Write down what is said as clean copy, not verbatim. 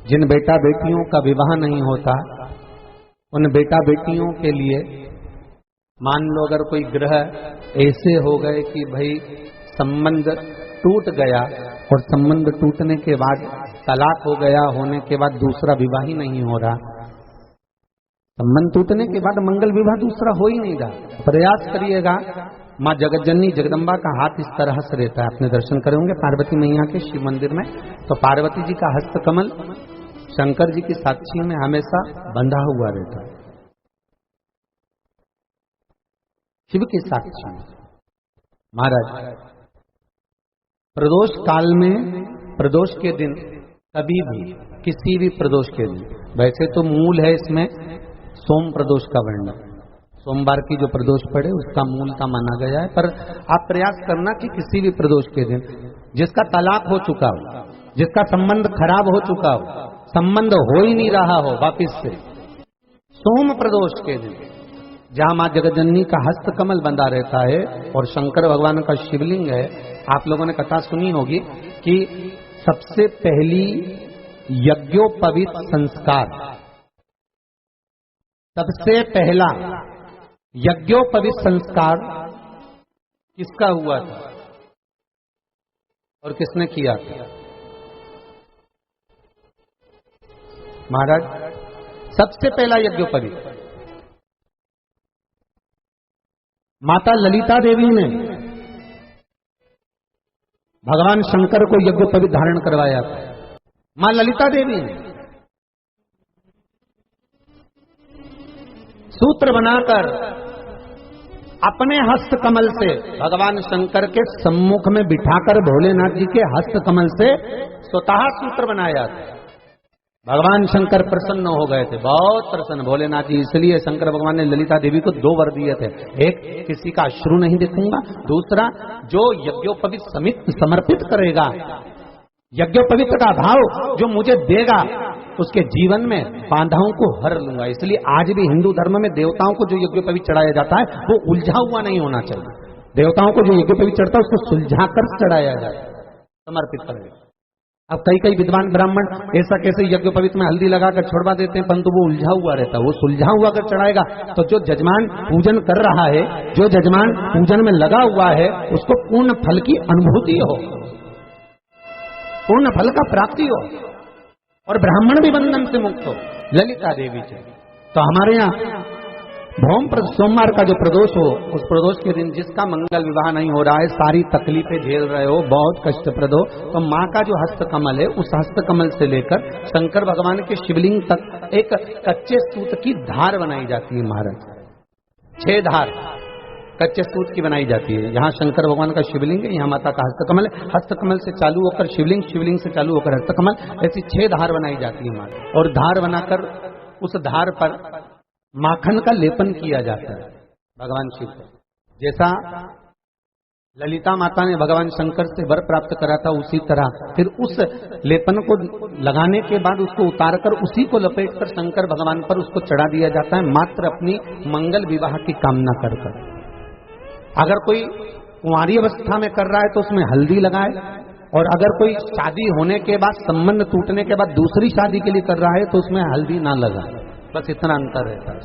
जिन बेटा बेटियों का विवाह नहीं होता उन बेटा बेटियों के लिए मान लो अगर कोई ग्रह ऐसे हो गए कि भाई संबंध टूट गया और संबंध टूटने के बाद तलाक हो गया, होने के बाद दूसरा विवाह ही नहीं हो रहा, संबंध टूटने के बाद मंगल विवाह दूसरा हो ही नहीं रहा, प्रयास करिएगा। माँ जगतजननी जगदम्बा का हाथ इस तरह से रहता है, आपने दर्शन करे होंगे पार्वती मैया के शिव मंदिर में, तो पार्वती जी का हस्त कमल शंकर जी की साक्षी में हमेशा बंधा हुआ रहता है, शिव की साक्षी में। महाराज प्रदोष काल में, प्रदोष के दिन कभी भी, किसी भी प्रदोष के दिन, वैसे तो मूल है इसमें सोम प्रदोष का वर्णन, सोमवार की जो प्रदोष पड़े उसका मूलता माना गया है, पर आप प्रयास करना कि किसी भी प्रदोष के दिन जिसका तलाक हो चुका हो, जिसका संबंध खराब हो चुका हो, संबंध हो ही नहीं रहा हो वापिस से, सोम प्रदोष के दिन जहां मां जगतजननी का हस्त कमल बंधा रहता है और शंकर भगवान का शिवलिंग है। आप लोगों ने कथा सुनी होगी कि सबसे पहली यज्ञोपवीत संस्कार, सबसे पहला यज्ञोपवीत संस्कार किसका हुआ था और किसने किया था? महाराज सबसे पहला यज्ञोपवीत माता ललिता देवी ने भगवान शंकर को यज्ञोपवीत धारण करवाया था। मां ललिता देवी ने सूत्र बनाकर अपने हस्त कमल से भगवान शंकर के सम्मुख में बिठाकर भोलेनाथ जी के हस्त कमल से स्वतः सूत्र बनाया था। भगवान शंकर प्रसन्न हो गए थे, बहुत प्रसन्न भोलेनाथ जी, इसलिए शंकर भगवान ने ललिता देवी को 2 वर दिए थे, एक किसी का अश्रु नहीं देखूंगा, दूसरा जो यज्ञोपवीत समर्पित करेगा, यज्ञोपवीत का भाव जो मुझे देगा उसके जीवन में बाधाओं को हर लूंगा। इसलिए आज भी हिंदू धर्म में देवताओं को जो यज्ञोपवीत चढ़ाया जाता है वो उलझा हुआ नहीं होना चाहिए। देवताओं को जो यज्ञोपवीत चढ़ता है उसको सुलझा कर चढ़ाया जाता है, समर्पित करेगा। अब कई विद्वान ब्राह्मण ऐसा कैसे यज्ञोपवीत में हल्दी लगाकर छोड़वा देते हैं, परंतु वो उलझा हुआ रहता है, वो सुलझा हुआ कर चढ़ाएगा तो जो जजमान पूजन कर रहा है, जो जजमान पूजन में लगा हुआ है, उसको पूर्ण फल की अनुभूति हो, पूर्ण फल का प्राप्ति हो और ब्राह्मण भी बंधन से मुक्त हो। ललिता देवी से तो हमारे यहाँ भौम सोमवार का जो प्रदोष हो, उस प्रदोष के दिन जिसका मंगल विवाह नहीं हो रहा है, सारी तकलीफें झेल रहे हो, बहुत कष्टप्रद हो, तो माँ का जो हस्त कमल है उस हस्त कमल से लेकर शंकर भगवान के शिवलिंग तक एक कच्चे सूत की धार बनाई जाती है। महाराज 6 धार कच्चे सूत की बनाई जाती है। यहाँ शंकर भगवान का शिवलिंग है, यहाँ माता का हस्तकमल है, हस्तकमल से चालू होकर शिवलिंग, शिवलिंग से चालू होकर हस्तकमल, ऐसी 6 धार बनाई जाती है महाराज। और धार बनाकर उस धार पर माखन का लेपन किया जाता है भगवान शिव को। जैसा ललिता माता ने भगवान शंकर से वर प्राप्त करा था, उसी तरह फिर उस लेपन को लगाने के बाद उसको उतारकर उसी को लपेटकर शंकर भगवान पर उसको चढ़ा दिया जाता है, मात्र अपनी मंगल विवाह की कामना कर। अगर कोई कुंवारी अवस्था में कर रहा है तो उसमें हल्दी लगाए, और अगर कोई शादी होने के बाद, संबंध टूटने के बाद दूसरी शादी के लिए कर रहा है तो उसमें हल्दी ना लगाए, बस इतना अंतर रहता है।